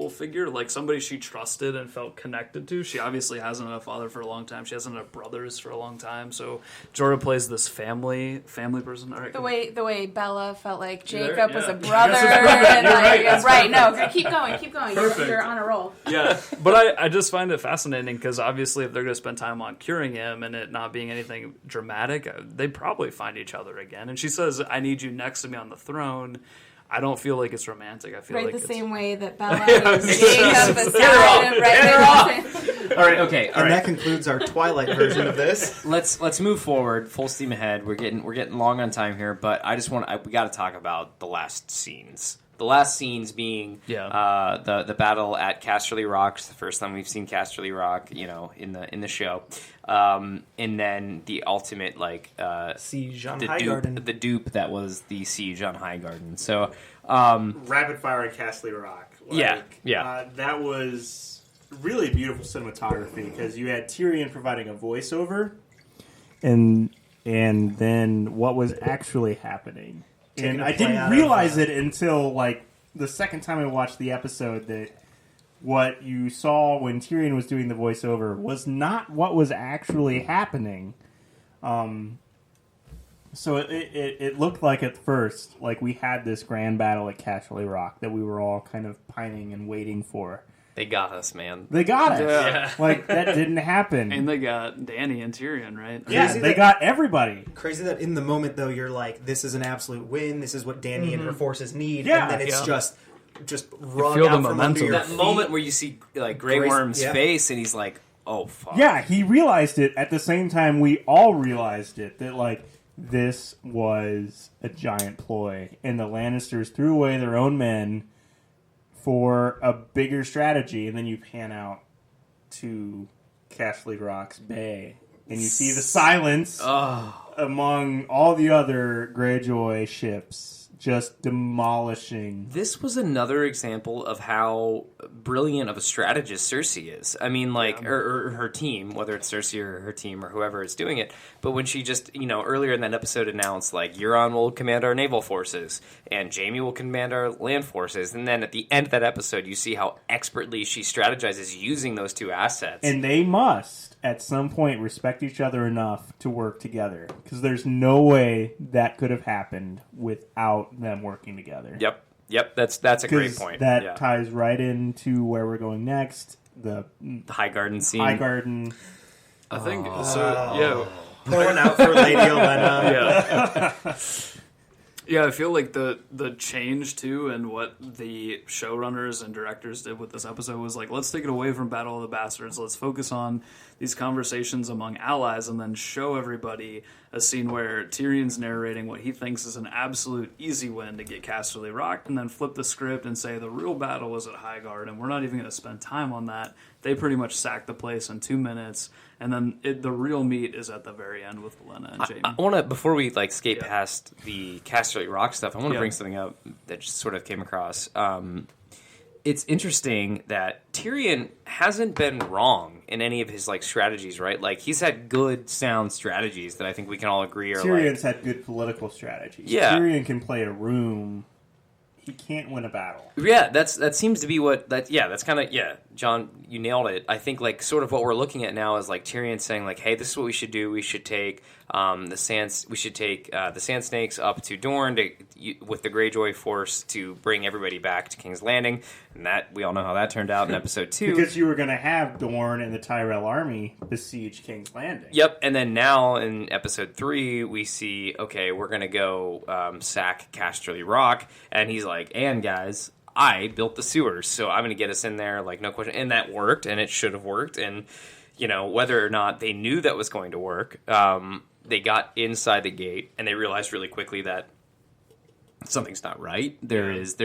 parental figure, like somebody she trusted and felt connected to. She obviously hasn't had a father for a long time. She hasn't had brothers for a long time. So Jorah plays this family person. All right, the way Bella felt like Jacob was a brother. Right. No, keep going. You're on a roll. Yeah, but I just find it fascinating because obviously if they're going to spend time on curing him and it not being anything dramatic, they probably find each other again. And she says, "I need you next to me on the throne." I don't feel like it's romantic. I feel like it's... same way that Bella and Jacob beside him All right, okay. And that concludes our Twilight version of this. Let's move forward. Full steam ahead. We're getting long on time here, but I just we got to talk about the last scenes. The last scenes being the battle at Casterly Rock. It's the first time we've seen Casterly Rock, in the show. And then the ultimate siege on Highgarden. The dupe that was the siege on Highgarden. So rapid fire at Casterly Rock. That was really beautiful cinematography because you had Tyrion providing a voiceover, and then what was actually happening. And I didn't realize it until the second time I watched the episode that what you saw when Tyrion was doing the voiceover was not what was actually happening. So it looked like at first like we had this grand battle at Casterly Rock that we were all kind of pining and waiting for. They got us, man. They got us. Yeah. That didn't happen. And they got Dany and Tyrion, right? Yeah, they got everybody. Crazy that in the moment, though, you're like, this is an absolute win. This is what Dany and her forces need. Yeah. And then it's just run feel out the from momentum. under your That feet. moment where you see Grey Worm's face and he's like, oh, fuck. Yeah, he realized it at the same time we all realized it. That, this was a giant ploy. And the Lannisters threw away their own men for a bigger strategy, and then you pan out to Casterly Rock's Bay, and you see the silence among all the other Greyjoy ships just demolishing. This was another example of how brilliant of a strategist Cersei is. I mean, or her team, whether it's Cersei or her team or whoever is doing it. But when she just, earlier in that episode announced, Euron will command our naval forces and Jaime will command our land forces. And then at the end of that episode, you see how expertly she strategizes using those two assets. And they must, at some point, respect each other enough to work together. Because there's no way that could have happened without them working together. Yep, that's a great point. That ties right into where we're going next. The Highgarden scene. Highgarden. I think so. Pouring out for Lady Olenna. Yeah, I feel like the change too, and what the showrunners and directors did with this episode was let's take it away from Battle of the Bastards. Let's focus on these conversations among allies, and then show everybody a scene where Tyrion's narrating what he thinks is an absolute easy win to get Casterly Rock, and then flip the script and say the real battle was at Highgarden, and we're not even going to spend time on that. They pretty much sacked the place in 2 minutes, and then the real meat is at the very end with Olenna and Jaime. I want to, before we skate past the Casterly Rock stuff, I want to bring something up that just sort of came across. It's interesting that Tyrion hasn't been wrong in any of his strategies, right? He's had good, sound strategies that I think we can all agree are Tyrion's had good political strategies. Yeah. Tyrion can play a room. He can't win a battle. Yeah, that seems to be what that. Yeah, that's kind of John, you nailed it. I think sort of what we're looking at now is Tyrion saying hey, this is what we should do. We should take the sand snakes up to Dorne with the Greyjoy force to bring everybody back to King's Landing, and that we all know how that turned out in episode 2. Because you were going to have Dorne and the Tyrell army besiege King's Landing. Yep, and then now in episode 3 we see we're going to go sack Casterly Rock, and he's and guys, I built the sewers, so I'm going to get us in there, no question. And that worked, and it should have worked. And, whether or not they knew that was going to work, they got inside the gate, and they realized really quickly that something's not right. There's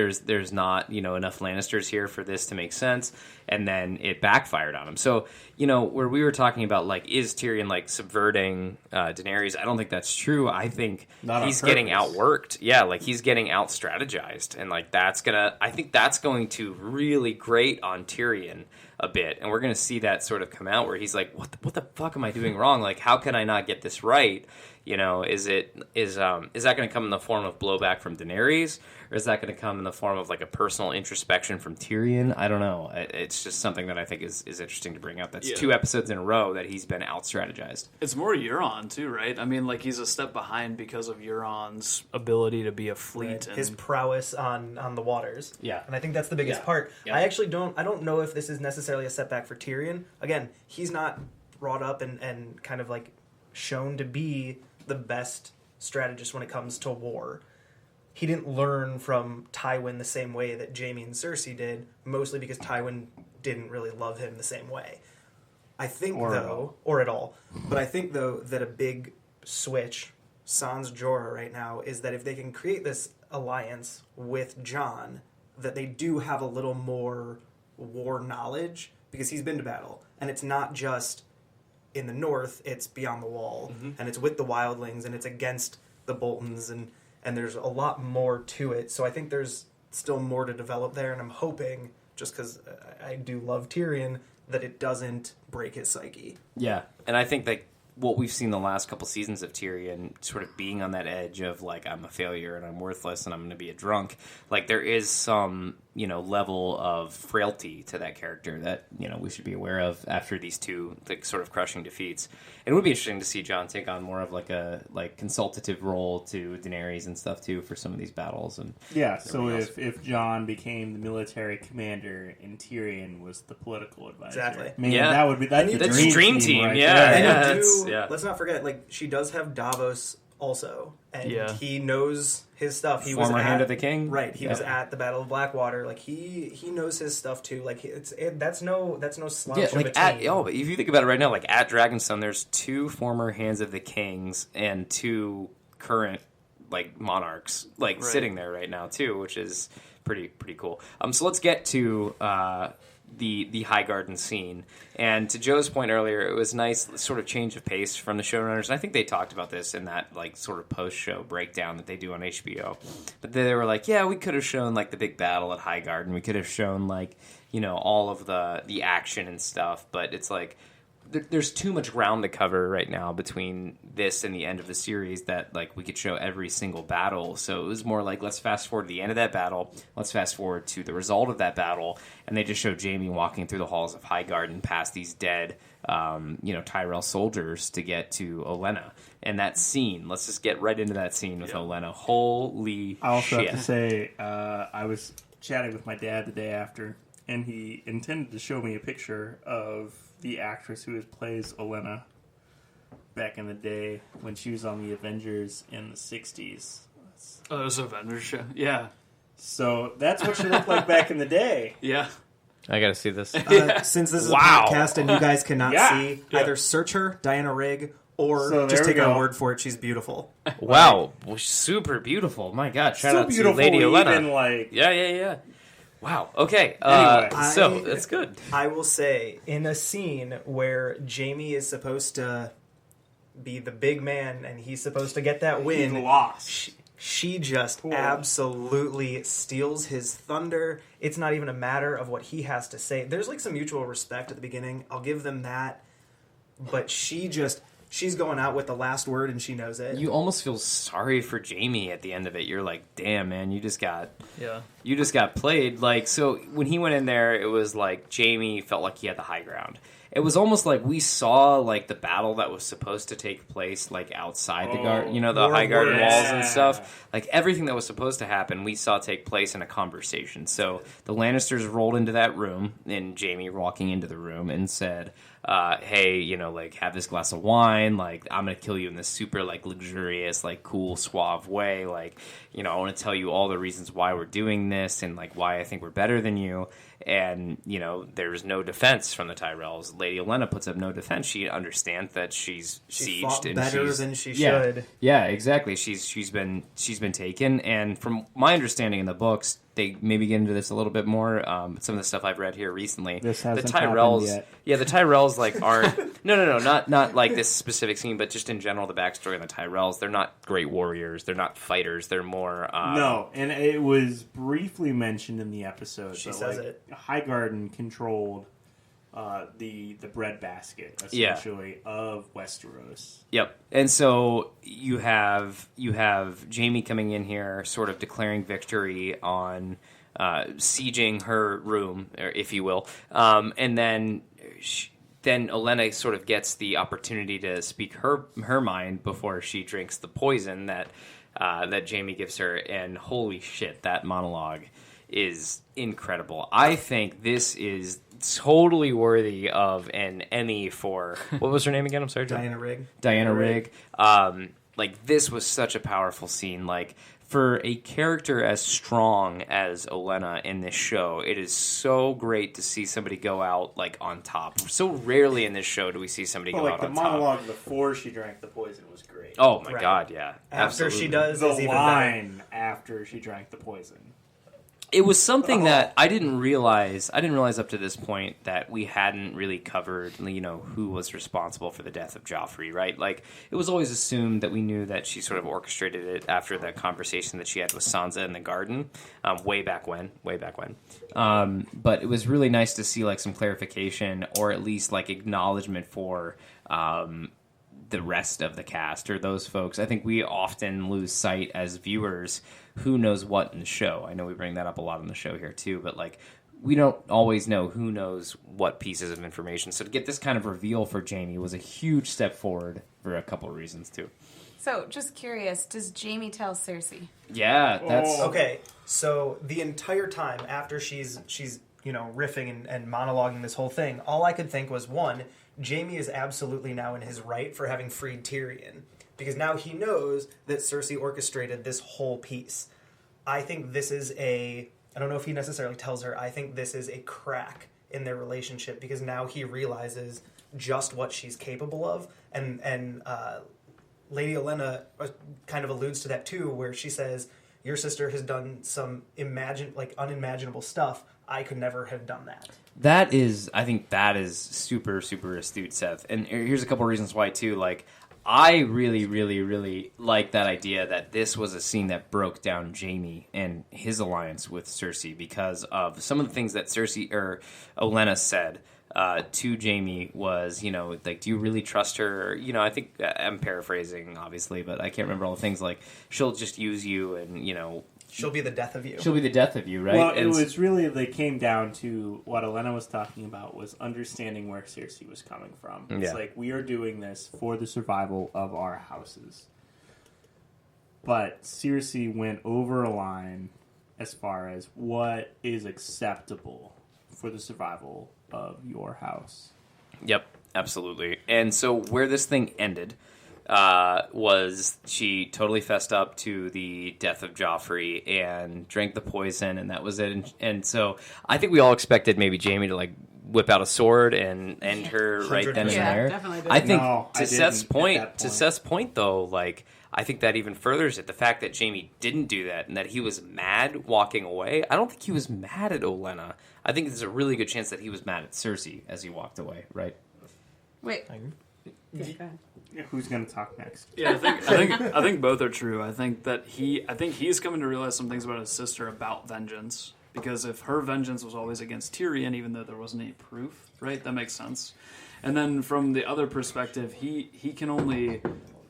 not, enough Lannisters here for this to make sense. And then it backfired on him. So, where we were talking about, is Tyrion, subverting Daenerys, I don't think that's true. I think he's getting outworked. Yeah, he's getting out-strategized. And, I think that's going to really grate on Tyrion a bit. And we're going to see that sort of come out where he's what the fuck am I doing wrong? How can I not get this right? Is that going to come in the form of blowback from Daenerys, or is that going to come in the form of like a personal introspection from Tyrion? I don't know. It's just something that I think is interesting to bring up. That's 2 episodes in a row that he's been out strategized. It's more Euron too, right? I mean, like he's a step behind because of Euron's ability to be a fleet, right. and his prowess on the waters. Yeah, and I think that's the biggest part. Yeah. I don't know if this is necessarily a setback for Tyrion. Again, he's not brought up and kind of like shown to be the best strategist when it comes to war. He didn't learn from Tywin the same way that Jaime and Cersei did, mostly because Tywin didn't really love him the same way. I think, or at all. But I think, though, that a big switch, sans Jorah right now, is that if they can create this alliance with Jon, that they do have a little more war knowledge, because he's been to battle. And it's not just in the north, it's beyond the wall, and it's with the wildlings, and it's against the Boltons, and there's a lot more to it. So I think there's still more to develop there, and I'm hoping, just because I do love Tyrion, that it doesn't break his psyche. Yeah, and I think that what we've seen the last couple seasons of Tyrion sort of being on that edge of, like, I'm a failure and I'm worthless and I'm going to be a drunk, like, there is some, level of frailty to that character that, we should be aware of after these 2, like, sort of crushing defeats. And it would be interesting to see Jon take on more of, like, a consultative role to Daenerys and stuff, too, for some of these battles. And so if Jon became the military commander and Tyrion was the political advisor. Exactly. Man, that would be that's the dream team, right? Let's not forget, like, she does have Davos also, and he knows his stuff. He Former was Hand of the King, right? He was at the Battle of Blackwater. Like he knows his stuff too. Like that's no slouch. Yeah, like but if you think about it right now, like at Dragonstone, there's 2 former Hands of the Kings and 2 current like monarchs sitting there right now too, which is pretty cool. So let's get to the High Garden scene. And to Joe's point earlier, it was nice sort of change of pace from the showrunners. And I think they talked about this in that like sort of post-show breakdown that they do on HBO. But they were like, yeah, we could have shown like the big battle at High Garden. We could have shown like, all of the action and stuff. But it's like there's too much ground to cover right now between this and the end of the series that like we could show every single battle. So it was more like, let's fast forward to the end of that battle. Let's fast forward to the result of that battle. And they just showed Jaime walking through the halls of High Garden past these dead, Tyrell soldiers to get to Olenna. And that scene, let's just get right into that scene with Olenna. Holy I also shit. have to say, I was chatting with my dad the day after, and he intended to show me a picture of the actress who plays Olenna back in the day when she was on the Avengers in the 60s. Oh, it was Avengers show? Yeah. So that's what she looked like back in the day. Yeah. I gotta see this. Since this is a podcast and you guys cannot see, either search her, Diana Rigg, or just take our word for it. She's beautiful. Wow. Super beautiful. My God. Shout out to Lady Olenna. Yeah. Wow. Okay. Anyway, so that's good. I will say, in a scene where Jaime is supposed to be the big man and he's supposed to get that win, he's lost. She just absolutely steals his thunder. It's not even a matter of what he has to say. There's like some mutual respect at the beginning. I'll give them that. But she's going out with the last word and she knows it. You almost feel sorry for Jaime at the end of it. You're like, damn, man, you just got played. Like, so when he went in there, it was like Jaime felt like he had the high ground. It was almost like we saw like the battle that was supposed to take place like outside the the High Garden walls and stuff. Like everything that was supposed to happen, we saw take place in a conversation. So the Lannisters rolled into that room, and Jaime walking into the room and said, hey, like have this glass of wine. Like I'm gonna kill you in this super like luxurious, like cool, suave way. Like I want to tell you all the reasons why we're doing this and like why I think we're better than you. And, there's no defense from the Tyrells. Lady Olenna puts up no defense. She understands that she's sieged fought and better than she should. Yeah, exactly. She's been taken, and from my understanding in the books, they maybe get into this a little bit more. Some of the stuff I've read here recently, this hasn't the Tyrells, happened yet. Yeah, the Tyrells like aren't not like this specific scene, but just in general, the backstory on the Tyrells. They're not great warriors. They're not fighters. They're more no. And it was briefly mentioned in the episode. She says it. High Garden controlled the breadbasket essentially of Westeros. Yep. And so you have Jaime coming in here, sort of declaring victory on sieging her room, if you will, and then Olenna sort of gets the opportunity to speak her mind before she drinks the poison that Jaime gives her, and holy shit, that monologue is incredible. I think this is totally worthy of an Emmy for, what was her name again? I'm sorry, John? Diana Rigg. Like, this was such a powerful scene. Like, for a character as strong as Olenna in this show, it is so great to see somebody go out, like, on top. So rarely in this show do we see somebody go out on top. The monologue before she drank the poison was great. Oh, my God, yeah. After Absolutely. she does, the is even line better. after she drank the poison. It was something that I didn't realize up to this point that we hadn't really covered, who was responsible for the death of Joffrey, right? Like, it was always assumed that we knew that she sort of orchestrated it after the conversation that she had with Sansa in the garden, way back when. But it was really nice to see, like, some clarification, or at least, like, acknowledgement for the rest of the cast, or those folks. I think we often lose sight as viewers who knows what in the show. I know we bring that up a lot on the show here too, but like, we don't always know who knows what pieces of information. So to get this kind of reveal for Jaime was a huge step forward for a couple of reasons too. So, just curious, does Jaime tell Cersei? Yeah, that's okay. So the entire time after she's riffing and monologuing this whole thing, all I could think was, one, Jaime is absolutely now in his right for having freed Tyrion, because now he knows that Cersei orchestrated this whole piece. I think this is I don't know if he necessarily tells her, I think this is a crack in their relationship, because now he realizes just what she's capable of, and Lady Olenna kind of alludes to that too, where she says, your sister has done some unimaginable stuff. I could never have done that. I think that is super, super astute, Seth. And here's a couple reasons why too. Like, I really, really, really like that idea that this was a scene that broke down Jaime and his alliance with Cersei, because of some of the things that Olenna said to Jaime was, like, do you really trust her? I think I'm paraphrasing, obviously, but I can't remember all the things. Like, she'll just use you, and she'll be the death of you. She'll be the death of you, right? Well, it was really, they came down to what Olenna was talking about was understanding where Cersei was coming from. It's like, we are doing this for the survival of our houses. But Cersei went over a line as far as what is acceptable for the survival of your house. Yep, absolutely. And so where this thing ended was she totally fessed up to the death of Joffrey and drank the poison, and that was it. And so I think we all expected maybe Jaime to, like, whip out a sword and end her right then and there. Definitely did. I think I to Seth's didn't point though, like, I think that even furthers it. The fact that Jaime didn't do that and that he was mad walking away. I don't think he was mad at Olenna. I think there's a really good chance that he was mad at Cersei as he walked away, right? Wait. Yeah, go ahead. Who's going to talk next? Yeah, I think both are true. I think he's coming to realize some things about his sister about vengeance, because if her vengeance was always against Tyrion, even though there wasn't any proof, right? That makes sense. And then from the other perspective, he can only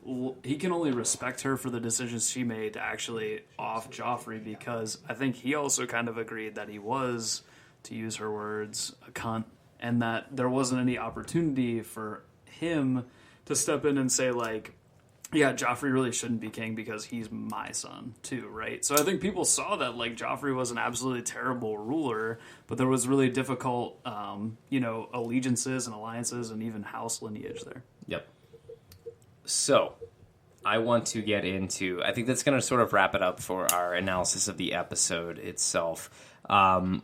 respect her for the decisions she made to actually off Joffrey, because I think he also kind of agreed that he was, to use her words, a cunt, and that there wasn't any opportunity for him to step in and say, like, yeah, Joffrey really shouldn't be king because he's my son too, right? So I think people saw that, like, Joffrey was an absolutely terrible ruler, but there was really difficult, allegiances and alliances and even house lineage there. Yep. So, I want to get into, I think that's going to sort of wrap it up for our analysis of the episode itself.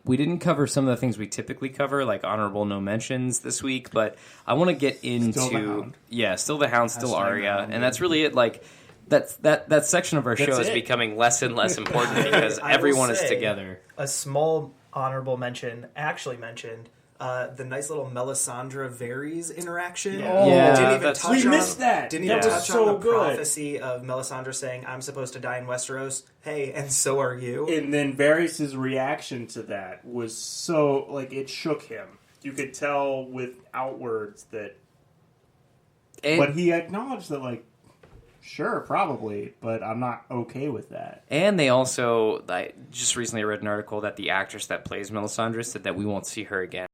We didn't cover some of the things we typically cover, like honorable no mentions this week, but I want to get into Still the Hound, still Arya, and that's really it. Like, that section of our show is becoming less and less important because everyone is together. A small honorable mention actually mentioned the nice little Melisandre Varys interaction. We missed that. Didn't even touch on the prophecy of Melisandre saying, "I'm supposed to die in Westeros." Hey, and so are you. And then Varys' reaction to that was so, like, it shook him. you could tell without words that. But he acknowledged that, like, sure, probably, but I'm not okay with that. And they also, just recently read an article that the actress that plays Melisandre said that we won't see her again